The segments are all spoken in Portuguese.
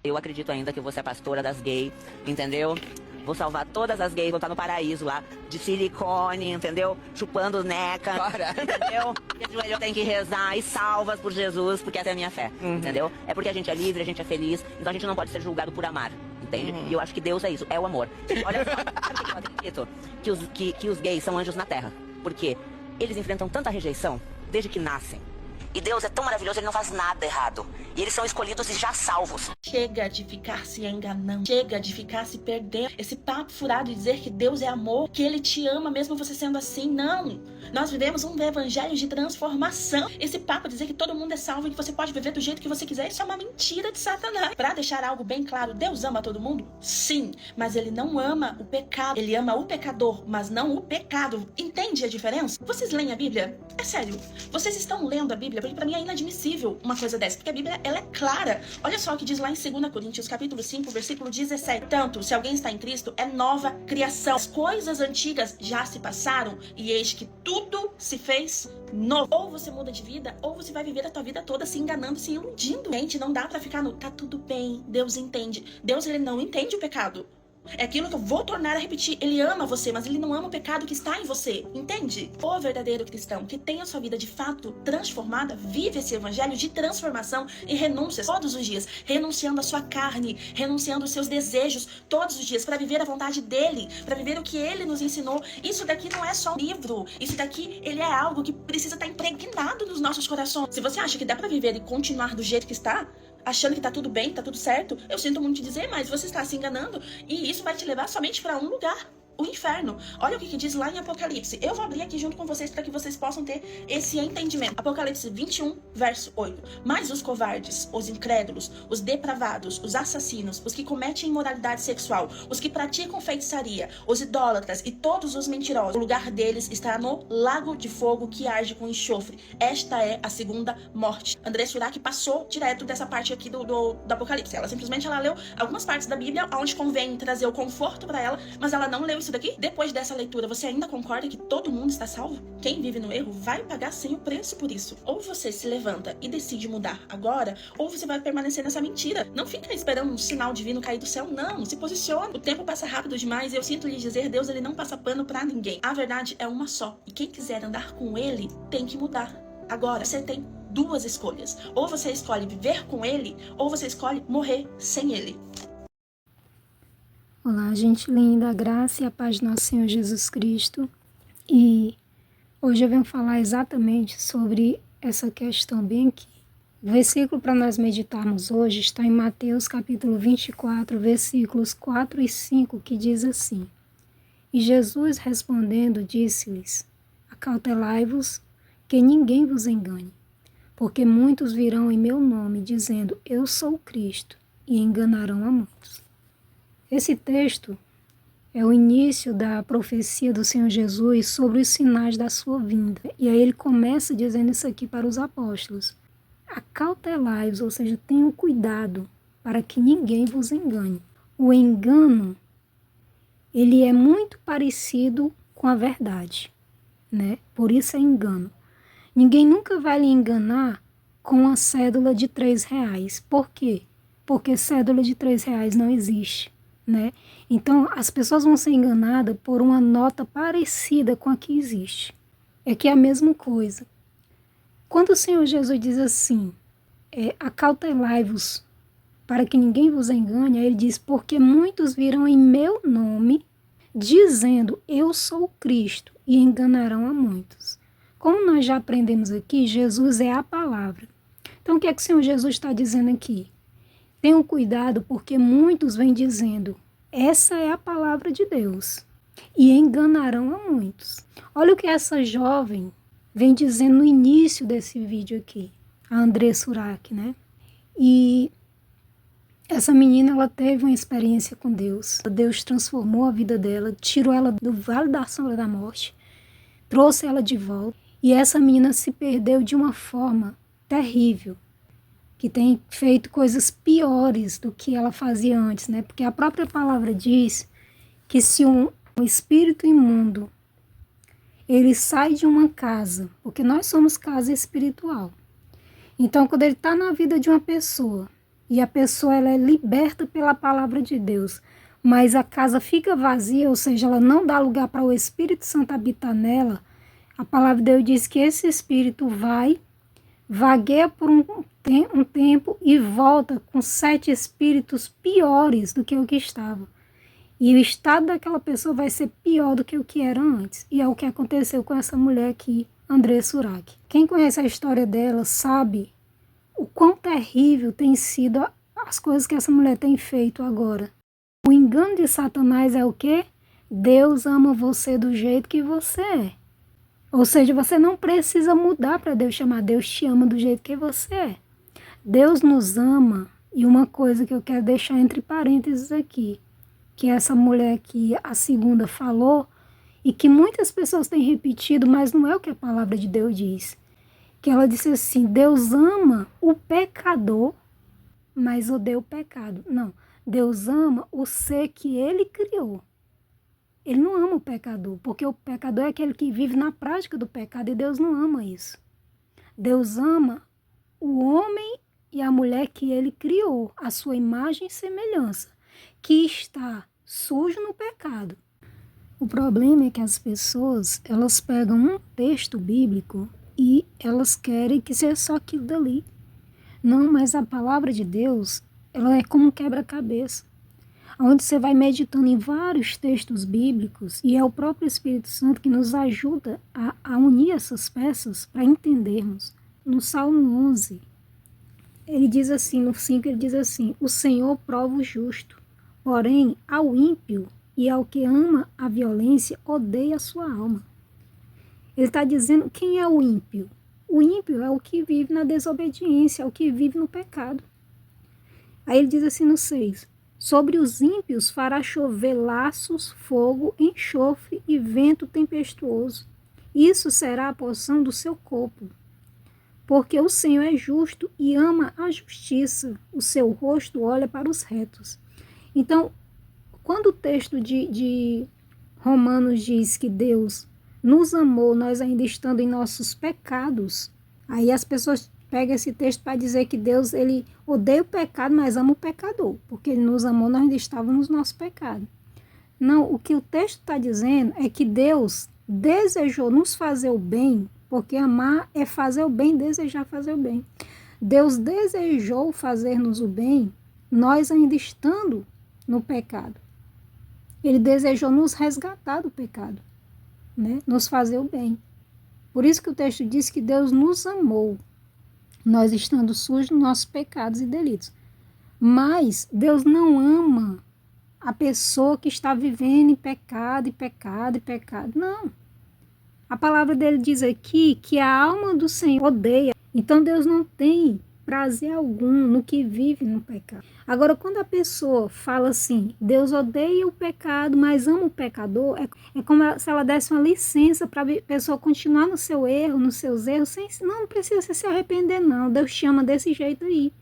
Eu acredito ainda que eu vou ser a pastora das gays, entendeu? Vou salvar todas as gays, vão estar no paraíso lá, de silicone, entendeu? Chupando neca, entendeu? E eu tenho que rezar e salvas por Jesus, porque essa é a minha fé, entendeu? É porque a gente é livre, a gente é feliz, então a gente não pode ser julgado por amar, entende? E eu acho que Deus é isso, é o amor. Olha só, sabe o que eu acredito? Que os gays são anjos na terra. Por quê? Eles enfrentam tanta rejeição desde que nascem. E Deus é tão maravilhoso, ele não faz nada errado. E eles são escolhidos e já salvos. Chega de ficar se enganando. Chega de ficar se perdendo. Esse papo furado de dizer que Deus é amor, que ele te ama mesmo você sendo assim. Não. Nós vivemos um evangelho de transformação. Esse papo de dizer que todo mundo é salvo e que você pode viver do jeito que você quiser, isso é uma mentira de Satanás. Pra deixar algo bem claro, Deus ama todo mundo? Sim. Mas ele não ama o pecado. Ele ama o pecador, mas não o pecado. Entende a diferença? Vocês leem a Bíblia? É sério. Vocês estão lendo a Bíblia? Porque pra mim é inadmissível uma coisa dessa. Porque a Bíblia, ela é clara. Olha só o que diz lá em 2 Coríntios, capítulo 5, versículo 17. Tanto, se alguém está em Cristo, é nova criação. As coisas antigas já se passaram e eis que tudo se fez novo. Ou você muda de vida, ou você vai viver a tua vida toda se enganando, se iludindo. Gente, não dá pra ficar no tá tudo bem, Deus entende. Deus, ele não entende o pecado. É aquilo que eu vou tornar a repetir. Ele ama você, mas ele não ama o pecado que está em você. Entende? O verdadeiro cristão que tem a sua vida de fato transformada, vive esse evangelho de transformação e renúncias todos os dias. Renunciando a sua carne, renunciando os seus desejos todos os dias para viver a vontade dele, para viver o que ele nos ensinou. Isso daqui não é só um livro. Isso daqui, ele é algo que precisa estar impregnado nos nossos corações. Se você acha que dá para viver e continuar do jeito que está, achando que tá tudo bem, tá tudo certo, eu sinto muito te dizer, mas você está se enganando e isso vai te levar somente para um lugar. O inferno. Olha o que diz lá em Apocalipse. Eu vou abrir aqui junto com vocês para que vocês possam ter esse entendimento. Apocalipse 21, verso 8. Mas os covardes, os incrédulos, os depravados, os assassinos, os que cometem imoralidade sexual, os que praticam feitiçaria, os idólatras e todos os mentirosos, o lugar deles estará no lago de fogo que arde com enxofre. Esta é a segunda morte. André Surak passou direto dessa parte aqui do Apocalipse. Ela simplesmente leu algumas partes da Bíblia onde convém trazer o conforto para ela, mas ela não leu isso daqui. Depois dessa leitura, você ainda concorda que todo mundo está salvo? Quem vive no erro vai pagar sim o preço por isso. Ou você se levanta e decide mudar agora, ou você vai permanecer nessa mentira. Não fica esperando um sinal divino cair do céu, não. Se posiciona. O tempo passa rápido demais e eu sinto lhe dizer, Deus, ele não passa pano pra ninguém. A verdade é uma só. E quem quiser andar com ele, tem que mudar. Agora, você tem duas escolhas. Ou você escolhe viver com ele, ou você escolhe morrer sem ele. Olá, gente linda, a graça e a paz de nosso Senhor Jesus Cristo. E hoje eu venho falar exatamente sobre essa questão bem aqui. O versículo para nós meditarmos hoje está em Mateus capítulo 24, versículos 4 e 5, que diz assim: E Jesus respondendo disse-lhes: Acautelai-vos, que ninguém vos engane, porque muitos virão em meu nome, dizendo, eu sou o Cristo, e enganarão a muitos. Esse texto é o início da profecia do Senhor Jesus sobre os sinais da sua vinda. E aí ele começa dizendo isso aqui para os apóstolos. Acautelai-vos, ou seja, tenham cuidado para que ninguém vos engane. O engano, ele é muito parecido com a verdade, né? Por isso é engano. Ninguém nunca vai lhe enganar com a cédula de R$3. Por quê? Porque cédula de R$3 não existe. Né? Então, as pessoas vão ser enganadas por uma nota parecida com a que existe. É que é a mesma coisa. Quando o Senhor Jesus diz assim, acautelai-vos para que ninguém vos engane, aí ele diz, porque muitos virão em meu nome, dizendo, eu sou o Cristo, e enganarão a muitos. Como nós já aprendemos aqui, Jesus é a palavra. Então, o que é que o Senhor Jesus está dizendo aqui? Tenham cuidado porque muitos vêm dizendo, essa é a palavra de Deus, e enganarão a muitos. Olha o que essa jovem vem dizendo no início desse vídeo aqui, a André Surak, né? E essa menina, ela teve uma experiência com Deus. Deus transformou a vida dela, tirou ela do vale da sombra da morte, trouxe ela de volta, e essa menina se perdeu de uma forma terrível, que tem feito coisas piores do que ela fazia antes, né? Porque a própria palavra diz que se um espírito imundo, ele sai de uma casa, porque nós somos casa espiritual. Então, quando ele está na vida de uma pessoa e a pessoa ela é liberta pela palavra de Deus, mas a casa fica vazia, ou seja, ela não dá lugar para o Espírito Santo habitar nela, a palavra de Deus diz que esse espírito vagueia por um tempo e volta com 7 espíritos piores do que o que estava. E o estado daquela pessoa vai ser pior do que o que era antes. E é o que aconteceu com essa mulher aqui, Andressa Urach. Quem conhece a história dela sabe o quão terrível tem sido as coisas que essa mulher tem feito agora. O engano de Satanás é o quê? Deus ama você do jeito que você é. Ou seja, você não precisa mudar para Deus chamar. Deus te ama do jeito que você é. Deus nos ama. E uma coisa que eu quero deixar entre parênteses aqui, que essa mulher que a segunda falou, e que muitas pessoas têm repetido, mas não é o que a palavra de Deus diz. Que ela disse assim, Deus ama o pecador, mas odeia o pecado. Não, Deus ama o ser que ele criou. Ele não ama o pecador, porque o pecador é aquele que vive na prática do pecado, e Deus não ama isso. Deus ama o homem e a mulher que ele criou, a sua imagem e semelhança, que está sujo no pecado. O problema é que as pessoas, elas pegam um texto bíblico e elas querem que seja só aquilo dali. Não, mas a palavra de Deus, ela é como um quebra-cabeça, onde você vai meditando em vários textos bíblicos e é o próprio Espírito Santo que nos ajuda a unir essas peças para entendermos. No Salmo 11, ele diz assim, no 5 ele diz assim, o Senhor prova o justo, porém ao ímpio e ao que ama a violência odeia a sua alma. Ele está dizendo quem é o ímpio? O ímpio é o que vive na desobediência, é o que vive no pecado. Aí ele diz assim no 6, sobre os ímpios fará chover laços, fogo, enxofre e vento tempestuoso. Isso será a porção do seu corpo. Porque o Senhor é justo e ama a justiça, o seu rosto olha para os retos. Então, quando o texto de Romanos diz que Deus nos amou, nós ainda estando em nossos pecados, aí as pessoas pegam esse texto para dizer que Deus ele odeia o pecado, mas ama o pecador, porque ele nos amou, nós ainda estávamos no nosso pecado. Não, o que o texto está dizendo é que Deus desejou nos fazer o bem, porque amar é fazer o bem, desejar fazer o bem. Deus desejou fazer-nos o bem, nós ainda estando no pecado. Ele desejou nos resgatar do pecado, né? Nos fazer o bem. Por isso que o texto diz que Deus nos amou, nós estando sujos dos nossos pecados e delitos. Mas Deus não ama a pessoa que está vivendo em pecado, e pecado, e pecado. Não. A palavra dele diz aqui que a alma do Senhor odeia. Então Deus não tem prazer algum no que vive no pecado. Agora, quando a pessoa fala assim, Deus odeia o pecado, mas ama o pecador, é como se ela desse uma licença para a pessoa continuar no seu erro, nos seus erros, não precisa se arrepender não, Deus te ama desse jeito aí.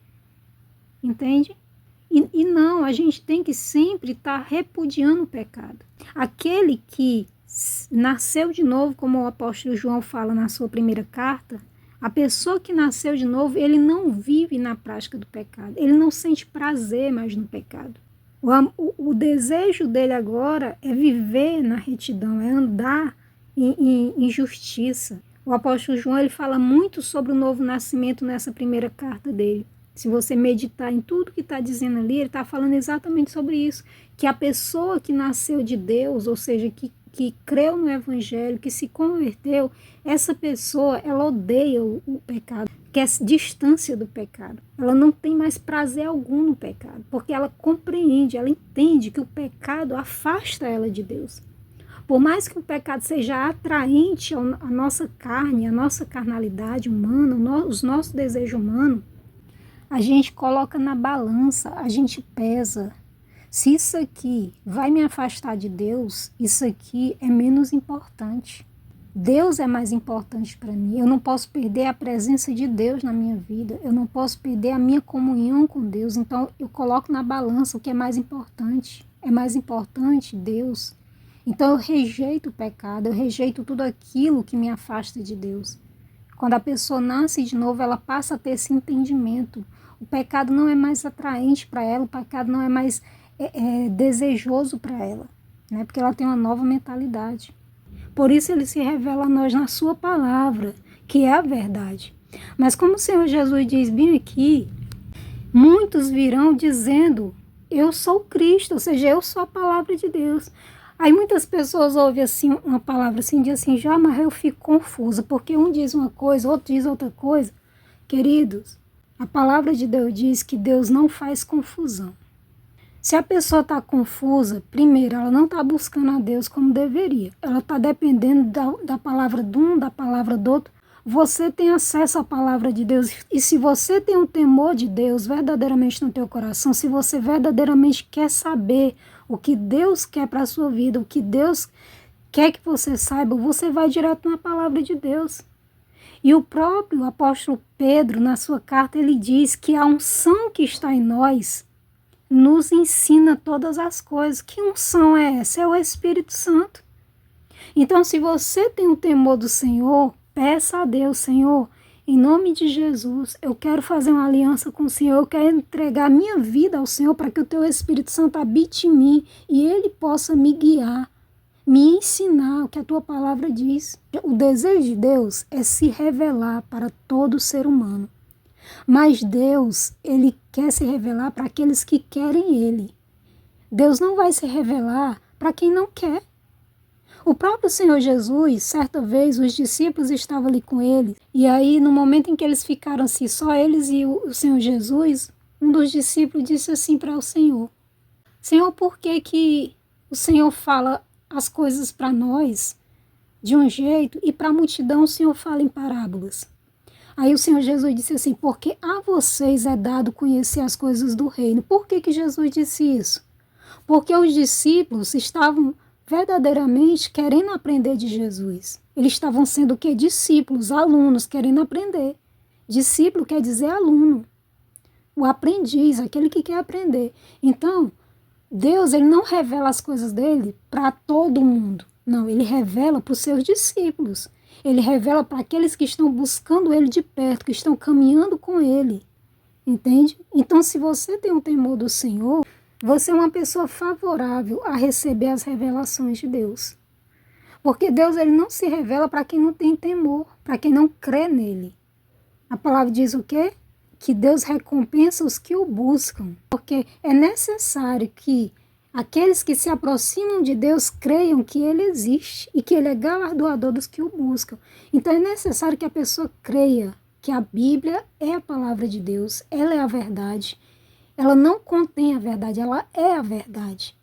Entende? E não, a gente tem que sempre estar repudiando o pecado. Aquele que nasceu de novo, como o apóstolo João fala na sua primeira carta, a pessoa que nasceu de novo, ele não vive na prática do pecado. Ele não sente prazer mais no pecado. O desejo dele agora é viver na retidão, é andar em justiça. O apóstolo João ele fala muito sobre o novo nascimento nessa primeira carta dele. Se você meditar em tudo que está dizendo ali, ele está falando exatamente sobre isso. Que a pessoa que nasceu de Deus, ou seja, que creu no Evangelho, que se converteu, essa pessoa, ela odeia o pecado, quer distância do pecado. Ela não tem mais prazer algum no pecado, porque ela compreende, ela entende que o pecado afasta ela de Deus. Por mais que o pecado seja atraente à nossa carne, à nossa carnalidade humana, os nossos desejos humanos, a gente coloca na balança, a gente pesa. Se isso aqui vai me afastar de Deus, isso aqui é menos importante. Deus é mais importante para mim. Eu não posso perder a presença de Deus na minha vida. Eu não posso perder a minha comunhão com Deus. Então, eu coloco na balança o que é mais importante. É mais importante Deus. Então, eu rejeito o pecado. Eu rejeito tudo aquilo que me afasta de Deus. Quando a pessoa nasce de novo, ela passa a ter esse entendimento. O pecado não é mais atraente para ela, o pecado não é mais desejoso para ela, né? Porque ela tem uma nova mentalidade. Por isso ele se revela a nós na sua palavra, que é a verdade. Mas como o Senhor Jesus diz bem aqui, muitos virão dizendo, eu sou Cristo, ou seja, eu sou a palavra de Deus. Aí muitas pessoas ouvem assim, uma palavra assim, dizem assim, já, mas eu fico confusa, porque um diz uma coisa, outro diz outra coisa. Queridos, a palavra de Deus diz que Deus não faz confusão. Se a pessoa está confusa, primeiro, ela não está buscando a Deus como deveria. Ela está dependendo da palavra de um, da palavra do outro. Você tem acesso à palavra de Deus. E se você tem um temor de Deus verdadeiramente no teu coração, se você verdadeiramente quer saber o que Deus quer para a sua vida, o que Deus quer que você saiba, você vai direto na palavra de Deus. E o próprio apóstolo Pedro, na sua carta, ele diz que a unção que está em nós nos ensina todas as coisas. Que unção é essa? É o Espírito Santo. Então, se você tem o temor do Senhor, peça a Deus, Senhor, em nome de Jesus, eu quero fazer uma aliança com o Senhor, eu quero entregar minha vida ao Senhor para que o teu Espírito Santo habite em mim e ele possa me guiar, me ensinar o que a tua palavra diz. O desejo de Deus é se revelar para todo ser humano. Mas Deus, ele quer se revelar para aqueles que querem ele. Deus não vai se revelar para quem não quer. O próprio Senhor Jesus, certa vez, os discípulos estavam ali com ele, e aí no momento em que eles ficaram assim, só eles e o Senhor Jesus, um dos discípulos disse assim para o Senhor, Senhor, por que o Senhor fala as coisas para nós de um jeito e para a multidão o Senhor fala em parábolas? Aí o Senhor Jesus disse assim, porque a vocês é dado conhecer as coisas do reino. Por que Jesus disse isso? Porque os discípulos estavam verdadeiramente querendo aprender de Jesus. Eles estavam sendo o quê? Discípulos, alunos, querendo aprender. Discípulo quer dizer aluno. O aprendiz, aquele que quer aprender. Então, Deus, ele não revela as coisas dele para todo mundo. Não, ele revela para os seus discípulos. Ele revela para aqueles que estão buscando ele de perto, que estão caminhando com ele. Entende? Então, se você tem um temor do Senhor, você é uma pessoa favorável a receber as revelações de Deus. Porque Deus, ele não se revela para quem não tem temor, para quem não crê nele. A palavra diz o quê? Que Deus recompensa os que o buscam. Porque é necessário que aqueles que se aproximam de Deus creiam que ele existe e que ele é galardoador dos que o buscam. Então é necessário que a pessoa creia que a Bíblia é a palavra de Deus, ela é a verdade. Ela não contém a verdade, ela é a verdade.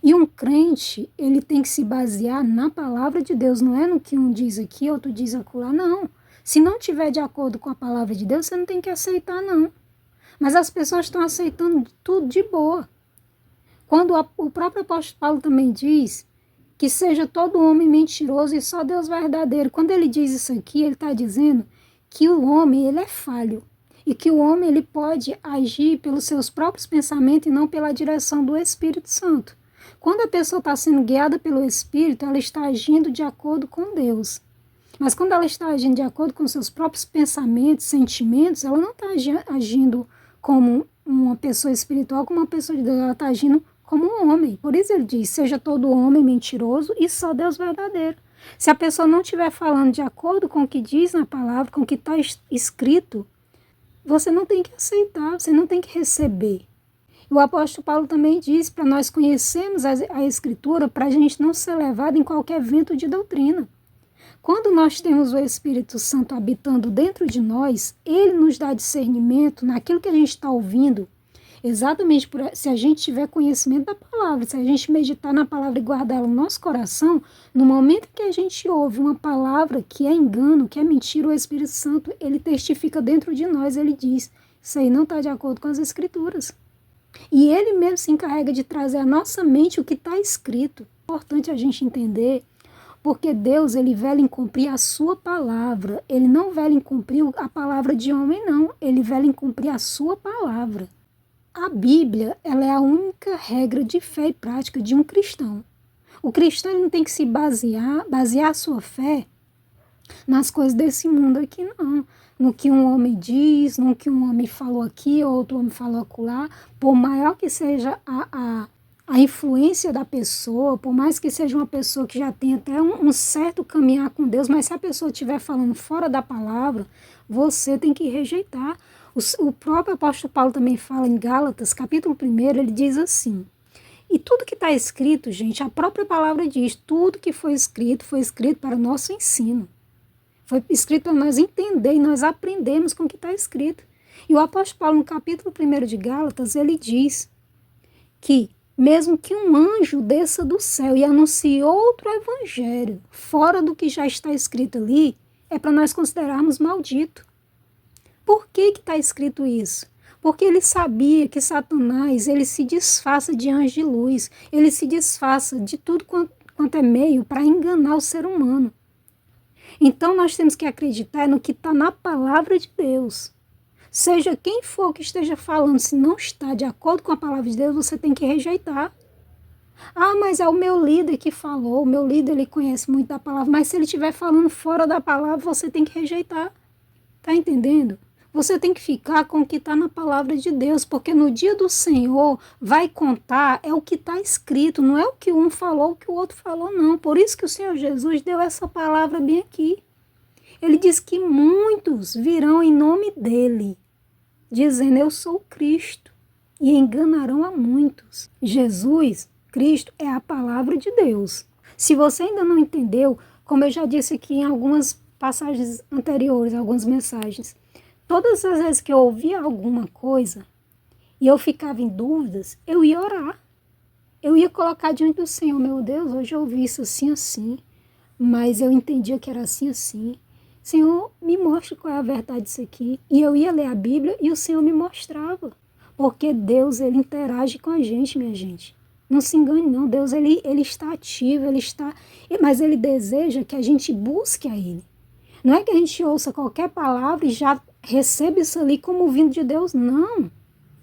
E um crente, ele tem que se basear na palavra de Deus, não é no que um diz aqui, outro diz acolá, não. Se não tiver de acordo com a palavra de Deus, você não tem que aceitar, não. Mas as pessoas estão aceitando tudo de boa. Quando o próprio apóstolo Paulo também diz que seja todo homem mentiroso e só Deus verdadeiro. Quando ele diz isso aqui, ele está dizendo que o homem, ele é falho. E que o homem, ele pode agir pelos seus próprios pensamentos e não pela direção do Espírito Santo. Quando a pessoa está sendo guiada pelo Espírito, ela está agindo de acordo com Deus. Mas quando ela está agindo de acordo com seus próprios pensamentos, sentimentos, ela não está agindo como uma pessoa espiritual, como uma pessoa de Deus, ela está agindo como um homem. Por isso ele diz, seja todo homem mentiroso e só Deus verdadeiro. Se a pessoa não estiver falando de acordo com o que diz na palavra, com o que está escrito, você não tem que aceitar, você não tem que receber. O apóstolo Paulo também diz para nós conhecermos a Escritura para a gente não ser levado em qualquer vento de doutrina. Quando nós temos o Espírito Santo habitando dentro de nós, ele nos dá discernimento naquilo que a gente está ouvindo, exatamente se a gente tiver conhecimento da palavra, se a gente meditar na palavra e guardar ela no nosso coração, no momento que a gente ouve uma palavra que é engano, que é mentira, o Espírito Santo, ele testifica dentro de nós, ele diz, isso aí não está de acordo com as Escrituras. E ele mesmo se encarrega de trazer à nossa mente o que está escrito. É importante a gente entender, porque Deus, ele vela em cumprir a sua palavra, ele não vela em cumprir a palavra de homem, não, ele vela em cumprir a sua palavra. A Bíblia, ela é a única regra de fé e prática de um cristão. O cristão, ele não tem que se basear a sua fé nas coisas desse mundo aqui, não. No que um homem diz, no que um homem falou aqui, outro homem falou acolá, por maior que seja a influência da pessoa, por mais que seja uma pessoa que já tenha até um certo caminhar com Deus, mas se a pessoa estiver falando fora da palavra, você tem que rejeitar. O próprio apóstolo Paulo também fala em Gálatas, capítulo 1, ele diz assim, e tudo que está escrito, gente, a própria palavra diz, tudo que foi escrito para o nosso ensino. Foi escrito para nós entender e nós aprendemos com o que está escrito. E o apóstolo Paulo, no capítulo 1 de Gálatas, ele diz que mesmo que um anjo desça do céu e anuncie outro evangelho, fora do que já está escrito ali, é para nós considerarmos maldito. Por que está escrito isso? Porque ele sabia que Satanás, ele se disfarça de anjo de luz, ele se disfarça de tudo quanto é meio para enganar o ser humano. Então nós temos que acreditar no que está na palavra de Deus. Seja quem for que esteja falando, se não está de acordo com a palavra de Deus, você tem que rejeitar. Ah, mas é o meu líder que falou, o meu líder ele conhece muito da palavra, mas se ele estiver falando fora da palavra, você tem que rejeitar. Tá entendendo? Você tem que ficar com o que está na palavra de Deus, porque no dia do Senhor vai contar, é o que está escrito, não é o que um falou, o que o outro falou, não. Por isso que o Senhor Jesus deu essa palavra bem aqui. Ele diz que muitos virão em nome dele, dizendo, eu sou Cristo, e enganarão a muitos. Jesus, Cristo, é a palavra de Deus. Se você ainda não entendeu, como eu já disse aqui em algumas passagens anteriores, algumas mensagens, todas as vezes que eu ouvia alguma coisa e eu ficava em dúvidas, eu ia orar. Eu ia colocar diante do Senhor, meu Deus, hoje eu ouvi isso assim, assim, mas eu entendia que era assim, assim. Senhor, me mostre qual é a verdade disso aqui. E eu ia ler a Bíblia e o Senhor me mostrava. Porque Deus, ele interage com a gente, minha gente. Não se engane, não. Deus, ele está ativo, mas ele deseja que a gente busque a ele. Não é que a gente ouça qualquer palavra e já receba isso ali como vindo de Deus, não.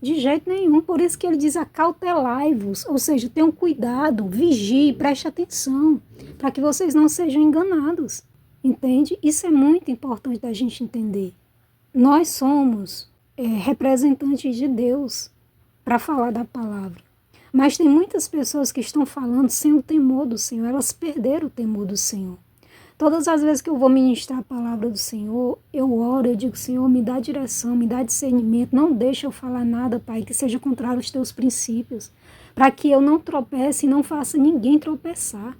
De jeito nenhum. Por isso que ele diz acautelai-vos, ou seja, tenham cuidado, vigie, preste atenção, para que vocês não sejam enganados. Entende? Isso é muito importante da gente entender. Nós somos representantes de Deus para falar da palavra. Mas tem muitas pessoas que estão falando sem o temor do Senhor. Elas perderam o temor do Senhor. Todas as vezes que eu vou ministrar a palavra do Senhor, eu oro, eu digo, Senhor, me dá direção, me dá discernimento. Não deixa eu falar nada, Pai, que seja contrário aos teus princípios. Para que eu não tropece e não faça ninguém tropeçar.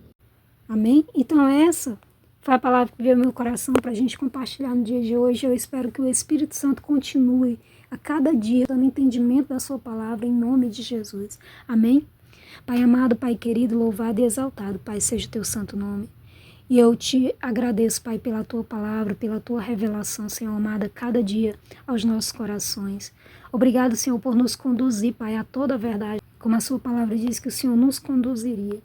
Amém? Então essa foi a palavra que veio ao meu coração para a gente compartilhar no dia de hoje. Eu espero que o Espírito Santo continue a cada dia dando entendimento da sua palavra, em nome de Jesus. Amém? Pai amado, Pai querido, louvado e exaltado, Pai, seja o teu santo nome. E eu te agradeço, Pai, pela tua palavra, pela tua revelação, Senhor amado, a cada dia aos nossos corações. Obrigado, Senhor, por nos conduzir, Pai, a toda a verdade. Como a sua palavra diz que o Senhor nos conduziria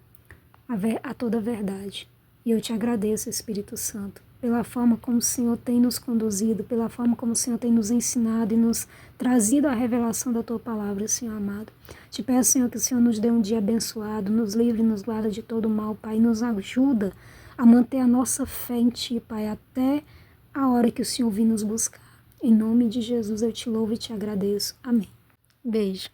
a toda a verdade. E eu te agradeço, Espírito Santo, pela forma como o Senhor tem nos conduzido, pela forma como o Senhor tem nos ensinado e nos trazido a revelação da tua palavra, Senhor amado. Te peço, Senhor, que o Senhor nos dê um dia abençoado, nos livre e nos guarda de todo mal, Pai, e nos ajuda a manter a nossa fé em Ti, Pai, até a hora que o Senhor vir nos buscar. Em nome de Jesus eu te louvo e te agradeço. Amém. Beijo.